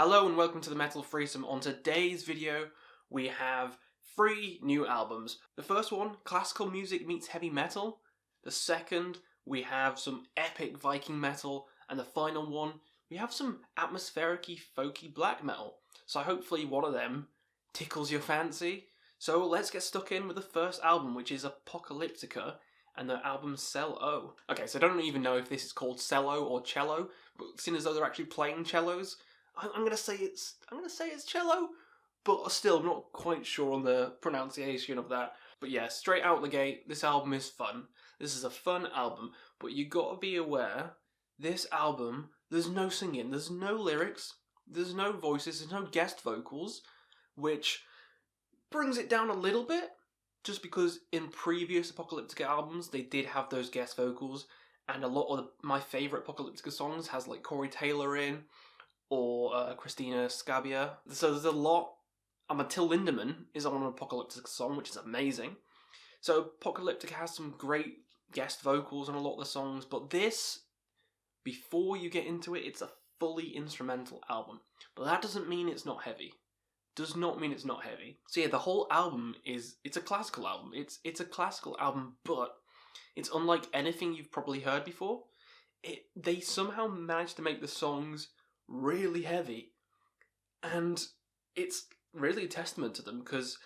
Hello and welcome to the Metal Threesome. On today's video, we have 3 new albums. The first one, classical music meets heavy metal. The second, we have some epic Viking metal. And the final one, we have some atmospheric-y, folky black metal. So hopefully one of them tickles your fancy. So let's get stuck in with the first album, which is Apocalyptica, and the album Cello. Okay, so I don't even know if this is called cello or cello, but seeing as though they're actually playing cellos, I'm gonna say it's cello, but still I'm not quite sure on the pronunciation of that. But yeah, straight out the gate, this album is fun. This is a fun album, but you gotta be aware, this album, there's no singing, there's no lyrics, there's no voices, there's no guest vocals, which brings it down a little bit, just because in previous Apocalyptica albums they did have those guest vocals, and a lot of my favourite Apocalyptica songs has like Corey Taylor in, or Christina Scabia. So there's a lot. Till Lindemann is on an Apocalyptica song, which is amazing. So Apocalyptica has some great guest vocals on a lot of the songs, but this, before you get into it, it's a fully instrumental album. But that doesn't mean it's not heavy. Does not mean it's not heavy. So yeah, the whole album it's a classical album. It's a classical album, but it's unlike anything you've probably heard before. They somehow managed to make the songs really heavy, and it's really a testament to them, because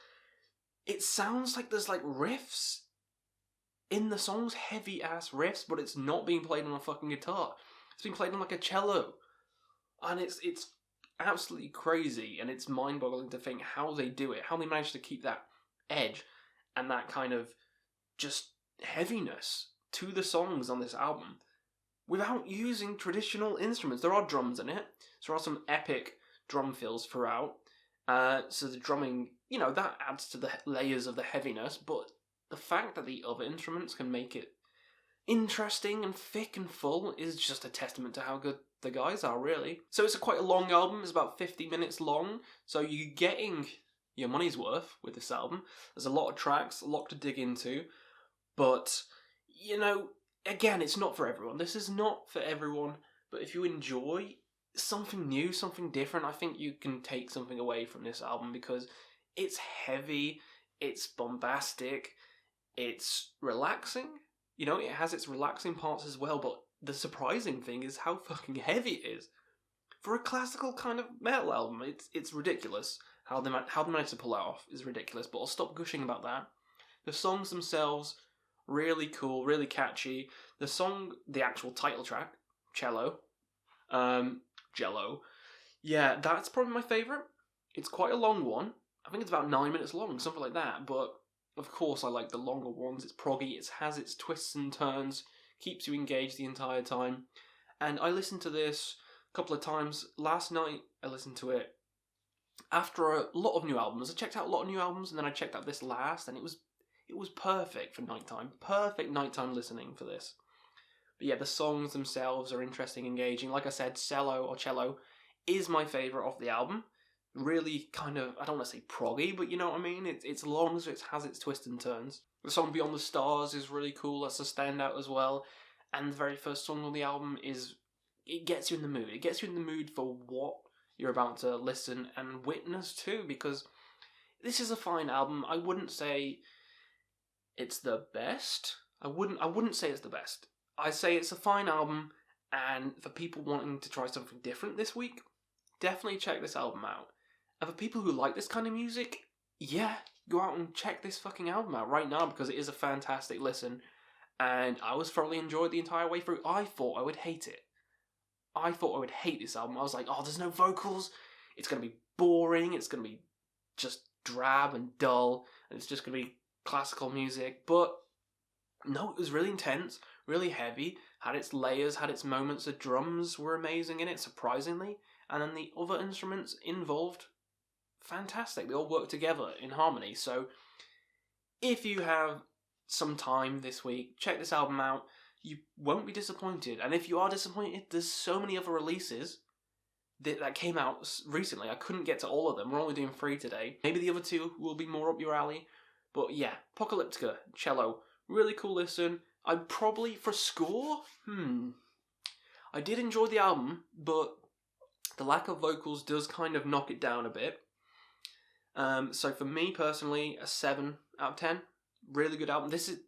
it sounds like there's like riffs in the songs, heavy ass riffs, but it's not being played on a fucking guitar. It's being played on like a cello, and it's absolutely crazy, and it's mind-boggling to think how they do it, how they manage to keep that edge and that kind of just heaviness to the songs on this album without using traditional instruments. There are drums in it, so there are some epic drum fills throughout. So the drumming, that adds to the layers of the heaviness, but the fact that the other instruments can make it interesting and thick and full is just a testament to how good the guys are, really. So it's quite a long album. It's about 50 minutes long, so you're getting your money's worth with this album. There's a lot of tracks, a lot to dig into, but, again, it's not for everyone. This is not for everyone, but if you enjoy something new, something different, I think you can take something away from this album, because it's heavy, it's bombastic, it's relaxing. It has its relaxing parts as well, but the surprising thing is how fucking heavy it is. For a classical kind of metal album, it's ridiculous. How they managed to pull that off is ridiculous, but I'll stop gushing about that. The songs themselves, really cool, really catchy. The song, the actual title track, Cello, Jello, yeah, that's probably my favourite. It's quite a long one. I think it's about 9 minutes long, something like that, but of course I like the longer ones. It's proggy, it has its twists and turns, keeps you engaged the entire time. And I listened to this a couple of times. Last night I listened to it after a lot of new albums. I checked out a lot of new albums, and then I checked out this last, and it was perfect for nighttime. Perfect nighttime listening for this. But yeah, the songs themselves are interesting, engaging. Like I said, Cello is my favourite of the album. Really kind of, I don't want to say proggy, but you know what I mean? It's long, so it has its twists and turns. The song Beyond the Stars is really cool. That's a standout as well. And the very first song on the album it gets you in the mood. It gets you in the mood for what you're about to listen and witness to, because this is a fine album. I wouldn't say it's the best. I wouldn't say it's the best. I say it's a fine album, and for people wanting to try something different this week, definitely check this album out. And for people who like this kind of music, yeah, go out and check this fucking album out right now, because it is a fantastic listen, and I was thoroughly enjoyed the entire way through. I thought I would hate it. I thought I would hate this album. I was like, oh, there's no vocals, it's going to be boring, it's going to be just drab and dull, and it's just going to be classical music, but no, it was really intense, really heavy, had its layers, had its moments. The drums were amazing in it, surprisingly, and then the other instruments involved, fantastic. They all work together in harmony. So if you have some time this week, check this album out. You won't be disappointed, and if you are disappointed, there's so many other releases that came out recently. I couldn't get to all of them. We're only doing 3 today. Maybe the other 2 will be more up your alley, but yeah, Apocalyptica, Cello, really cool listen. I'd probably, for score, I did enjoy the album, but The lack of vocals does kind of knock it down a bit. So for me personally, a 7 out of 10. Really good album. This is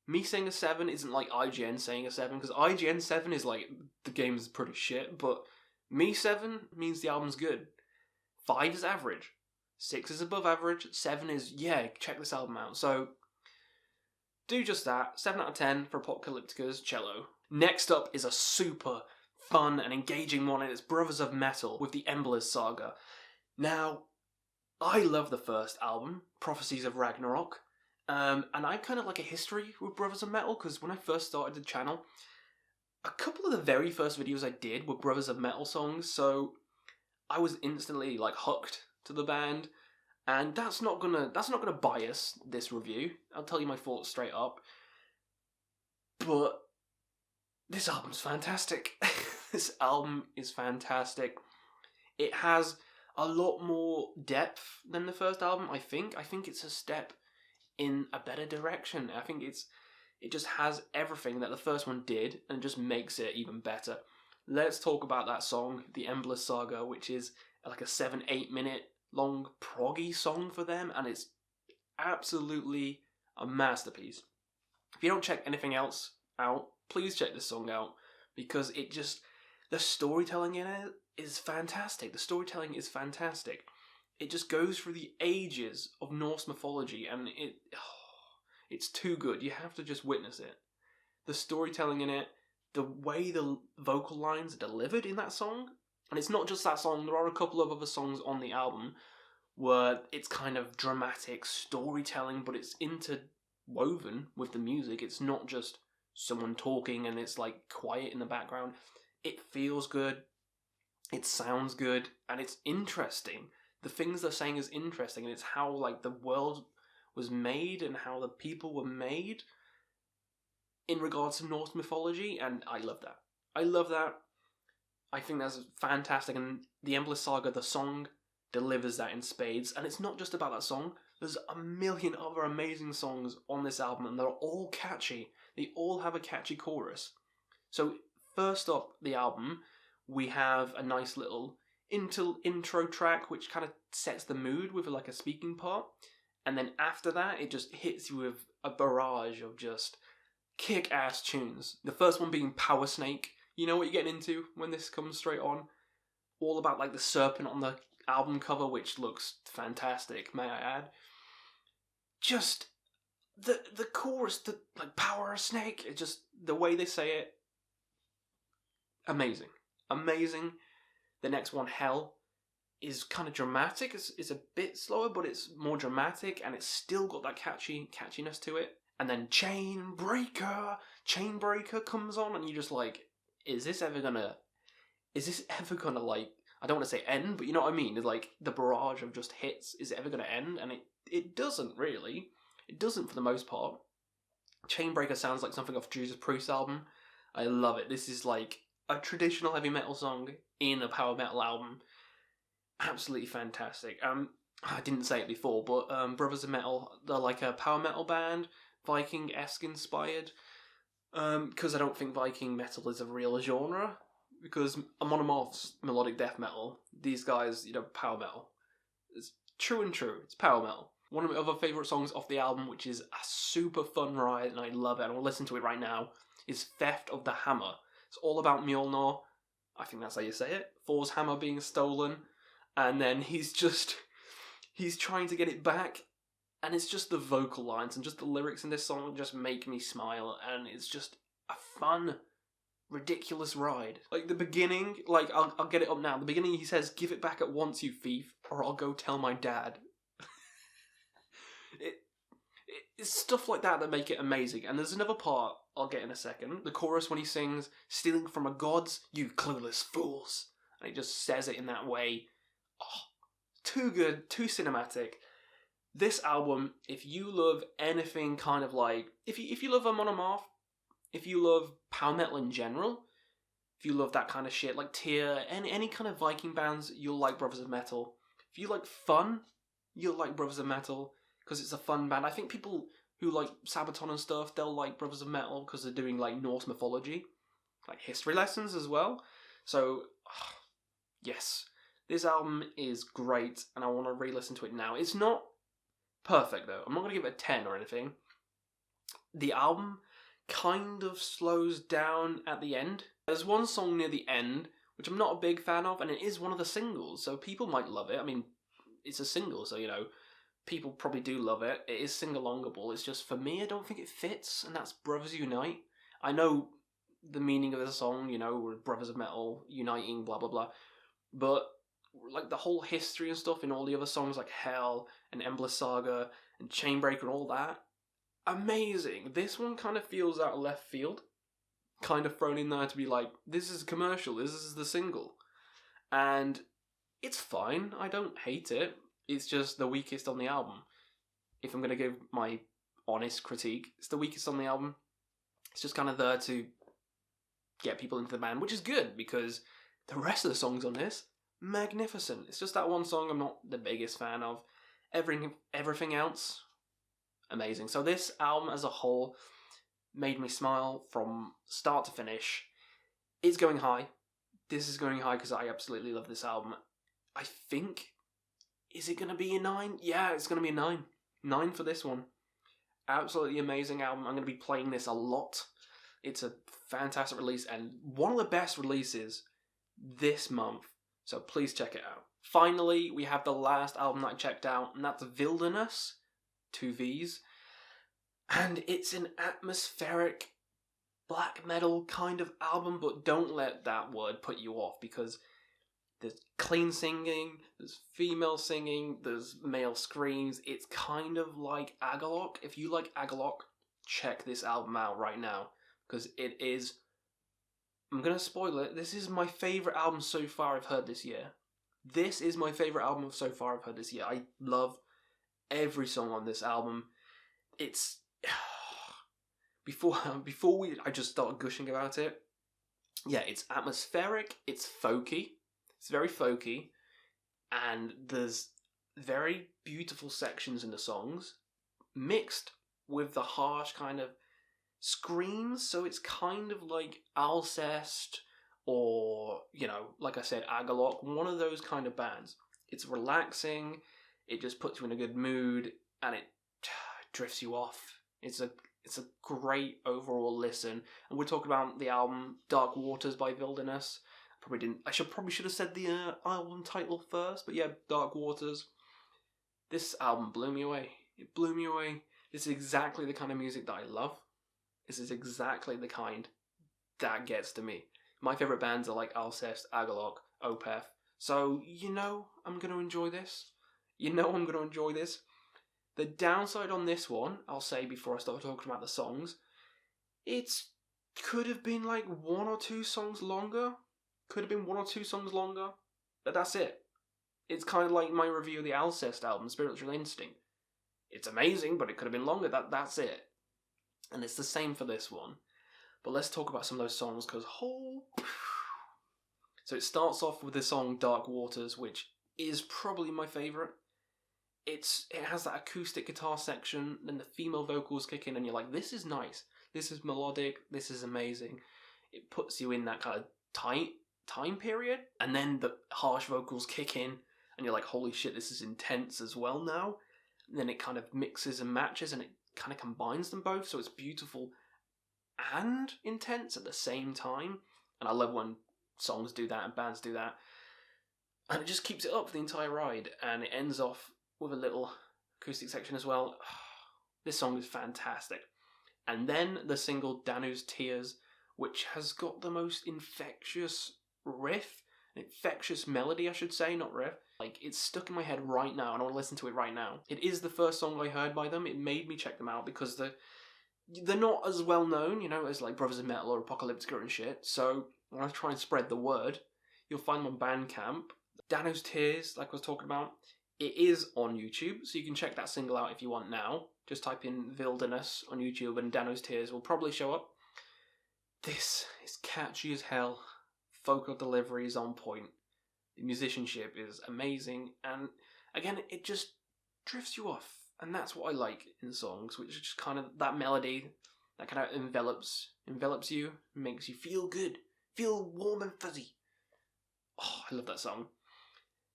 me saying a 7 isn't like IGN saying a 7, because IGN 7 is like the game's pretty shit, but me 7 means the album's good. 5 is average. 6 is above average. 7 is, yeah, check this album out. So do just that. 7 out of 10 for Apocalyptica's Cello. Next up is a super fun and engaging one, and it's Brothers of Metal with the Emblas Saga. Now, I love the first album, Prophecies of Ragnarok, and I kind of like a history with Brothers of Metal, because when I first started the channel, a couple of the very first videos I did were Brothers of Metal songs, so I was instantly like hooked to the band, and that's not gonna bias this review. I'll tell you my thoughts straight up. But this album's fantastic. This album is fantastic. It has a lot more depth than the first album, I think. I think it's a step in a better direction. I think it just has everything that the first one did and just makes it even better. Let's talk about that song, the Emblas Saga, which is like a 7-8 minute long proggy song for them, and it's absolutely a masterpiece. If you don't check anything else out, please check this song out, because the storytelling in it is fantastic. The storytelling is fantastic. It just goes through the ages of Norse mythology, and it's too good. You have to just witness it. The storytelling in it, the way the vocal lines are delivered in that song, and it's not just that song, there are a couple of other songs on the album where it's kind of dramatic storytelling, but it's interwoven with the music. It's not just someone talking and it's like quiet in the background. It feels good, it sounds good, and it's interesting. The things they're saying is interesting, and it's how like the world was made and how the people were made in regards to Norse mythology, and I love that. I love that. I think that's fantastic, and the Emblas Saga, the song, delivers that in spades, and it's not just about that song. There's a million other amazing songs on this album, and they're all catchy. They all have a catchy chorus. So first up the album, we have a nice little intro track, which kind of sets the mood with like a speaking part, and then after that, it just hits you with a barrage of just kick-ass tunes. The first one being Power Snake. You know what you're getting into when this comes straight on. All about like the serpent on the album cover, which looks fantastic, may I add. Just the chorus, the like Power Snake, it just, the way they say it, amazing. Amazing. The next one, Hell, is kind of dramatic. It's a bit slower, but it's more dramatic, and it's still got that catchiness to it. And then Chainbreaker comes on, and you're just like, is this ever gonna like, I don't want to say end, but you know what I mean? It's like the barrage of just hits, is it ever gonna end? And it doesn't really. It doesn't for the most part. Chainbreaker sounds like something off Judas Priest album. I love it. This is like a traditional heavy metal song in a power metal album. Absolutely fantastic. I didn't say it before, but Brothers of Metal, they're like a power metal band, Viking-esque inspired. Because I don't think Viking metal is a real genre. Because Monomorph's melodic death metal, these guys, power metal. It's true and true. It's power metal. One of my other favourite songs off the album, which is a super fun ride, and I love it, and I'll listen to it right now, is Theft of the Hammer. It's all about Mjolnir. I think that's how you say it. Thor's hammer being stolen, and then he's trying to get it back, and it's just the vocal lines and just the lyrics in this song just make me smile, and it's just a fun, ridiculous ride. Like the beginning, like I'll get it up now. The beginning, he says, "Give it back at once, you thief, or I'll go tell my dad." It's stuff like that make it amazing. And there's another part I'll get in a second. The chorus when he sings, "Stealing from a gods, you clueless fools," and he just says it in that way. Oh, too good, too cinematic. This album, if you love anything kind of like, if you love a Monomorph, if you love power metal in general, if you love that kind of shit, like Tyr, any kind of Viking bands, you'll like Brothers of Metal. If you like fun, you'll like Brothers of Metal, because it's a fun band. I think people who like Sabaton and stuff, they'll like Brothers of Metal because they're doing like Norse mythology, like history lessons as well. So, Yes, this album is great, and I want to re-listen to it now. It's not perfect, though. I'm not going to give it a 10 or anything. The album kind of slows down at the end. There's one song near the end, which I'm not a big fan of, and it is one of the singles, so people might love it. I mean, it's a single, so, people probably do love it. It is sing-alongable. It's just, for me, I don't think it fits, and that's Brothers Unite. I know the meaning of the song, we're brothers of metal, uniting, blah, blah, blah. But, like, the whole history and stuff in all the other songs, like Hell and Emblas Saga and Chainbreaker and all that, amazing. This one kind of feels out of left field. Kind of thrown in there to be like, this is a commercial, this is the single. And it's fine, I don't hate it. It's just the weakest on the album. If I'm going to give my honest critique, it's the weakest on the album. It's just kind of there to get people into the band, which is good, because the rest of the songs on this, magnificent. It's just that one song I'm not the biggest fan of. Everything else, amazing. So this album as a whole made me smile from start to finish. It's going high. This is going high because I absolutely love this album. I think, is it going to be a 9? Yeah, it's going to be a 9. 9 for this one. Absolutely amazing album. I'm going to be playing this a lot. It's a fantastic release and one of the best releases this month. So please check it out. Finally, we have the last album that I checked out, and that's Vvilderness, 2 V's. And it's an atmospheric black metal kind of album, but don't let that word put you off, because there's clean singing, there's female singing, there's male screams. It's kind of like Agalok. If you like Agalok, check this album out right now, because it is, I'm going to spoil it, this is my favourite album so far I've heard this year. This is my favourite album so far I've heard this year. I love every song on this album. It's... Before I just start gushing about it, yeah, it's atmospheric, it's folky, it's very folky, and there's very beautiful sections in the songs, mixed with the harsh kind of screams, so it's kind of like Alcest, or, like I said, Agalok, one of those kind of bands. It's relaxing, it just puts you in a good mood, and it drifts you off. It's a great overall listen. And we're talking about the album Dark Waters by Vvilderness. I probably should have said the album title first, but yeah, Dark Waters. This album blew me away. It blew me away. This is exactly the kind of music that I love. This is exactly the kind that gets to me. My favourite bands are like Alcest, Agalok, Opeth. So, I'm going to enjoy this. I'm going to enjoy this. The downside on this one, I'll say before I start talking about the songs, it could have been like 1 or 2 songs longer. But that's it. It's kind of like my review of the Alcest album, Spiritual Instinct. It's amazing, but it could have been longer. That's it. And it's the same for this one. But let's talk about some of those songs, because So it starts off with the song Dark Waters, which is probably my favourite. It has that acoustic guitar section, then the female vocals kick in, and you're like, this is nice. This is melodic. This is amazing. It puts you in that kind of tight time period, and then the harsh vocals kick in, and you're like, holy shit, this is intense as well now. And then it kind of mixes and matches, and it kind of combines them both, so it's beautiful and intense at the same time. And I love when songs do that and bands do that. And it just keeps it up for the entire ride, and it ends off with a little acoustic section as well. This song is fantastic. And then the single Danu's Tears, which has got the most infectious riff, an infectious melody I should say, not riff. Like, it's stuck in my head right now and I want to listen to it right now. It is the first song I heard by them. It made me check them out because they're not as well known, as like Brothers of Metal or Apocalyptica and shit. So when I try and spread the word, you'll find them on Bandcamp. Danu's Tears, like I was talking about, it is on YouTube, so you can check that single out if you want now. Just type in Vvilderness on YouTube and Danu's Tears will probably show up. This is catchy as hell. Vocal delivery is on point. The musicianship is amazing, and again, it just drifts you off. And that's what I like in songs, which is just kind of that melody that kind of envelops you, makes you feel good, feel warm and fuzzy. Oh, I love that song.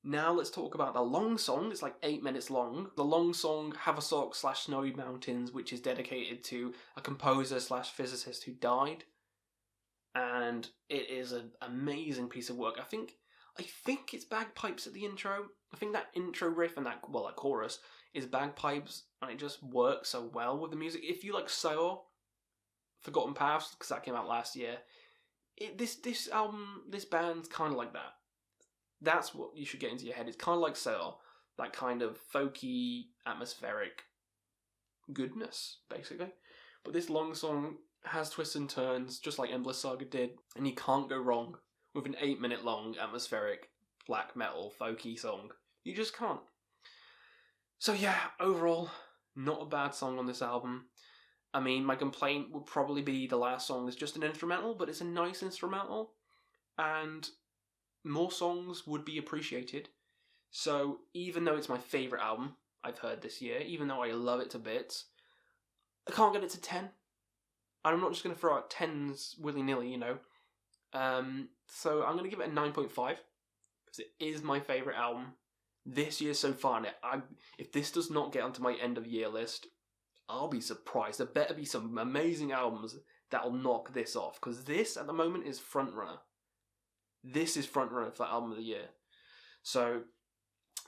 Now let's talk about the long song. It's like 8 minutes long. The long song, Haversock/Snowy Mountains, which is dedicated to a composer/physicist who died. And it is an amazing piece of work. I think it's bagpipes at the intro. I think that intro riff and that chorus is bagpipes, and it just works so well with the music. If you like Saga, Forgotten Paths, because that came out last year, this album, this band's kind of like that. That's what you should get into your head. It's kind of like Saga, that kind of folky, atmospheric goodness, basically. But this long song has twists and turns, just like Emblas Saga did, and you can't go wrong with an 8 minute long, atmospheric, black metal, folky song. You just can't. So yeah, overall, not a bad song on this album. I mean, my complaint would probably be the last song is just an instrumental, but it's a nice instrumental, and more songs would be appreciated. So even though it's my favourite album I've heard this year, even though I love it to bits, I can't get it to 10. I'm not just going to throw out 10s willy-nilly, you know. So I'm going to give it a 9.5, because it is my favourite album this year so far. And if this does not get onto my end-of-year list, I'll be surprised. There better be some amazing albums that'll knock this off, because this, at the moment, is frontrunner. This is frontrunner for Album of the Year. So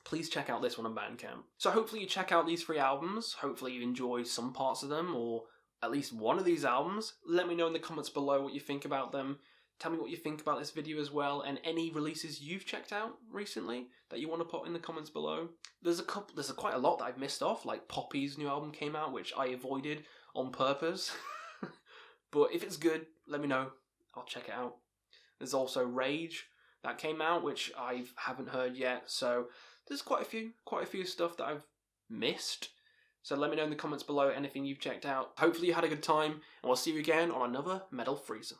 please check out this one on Bandcamp. So hopefully you check out these 3 albums. Hopefully you enjoy some parts of them, or at least one of these albums. Let me know in the comments below what you think about them. Tell me what you think about this video as well, and any releases you've checked out recently that you want to put in the comments below. There's quite a lot that I've missed off, like Poppy's new album came out, which I avoided on purpose. But if it's good, let me know. I'll check it out. There's also Rage that came out, which I haven't heard yet. So there's quite a few stuff that I've missed. So let me know in the comments below anything you've checked out. Hopefully you had a good time, and we'll see you again on another Metal Threesome.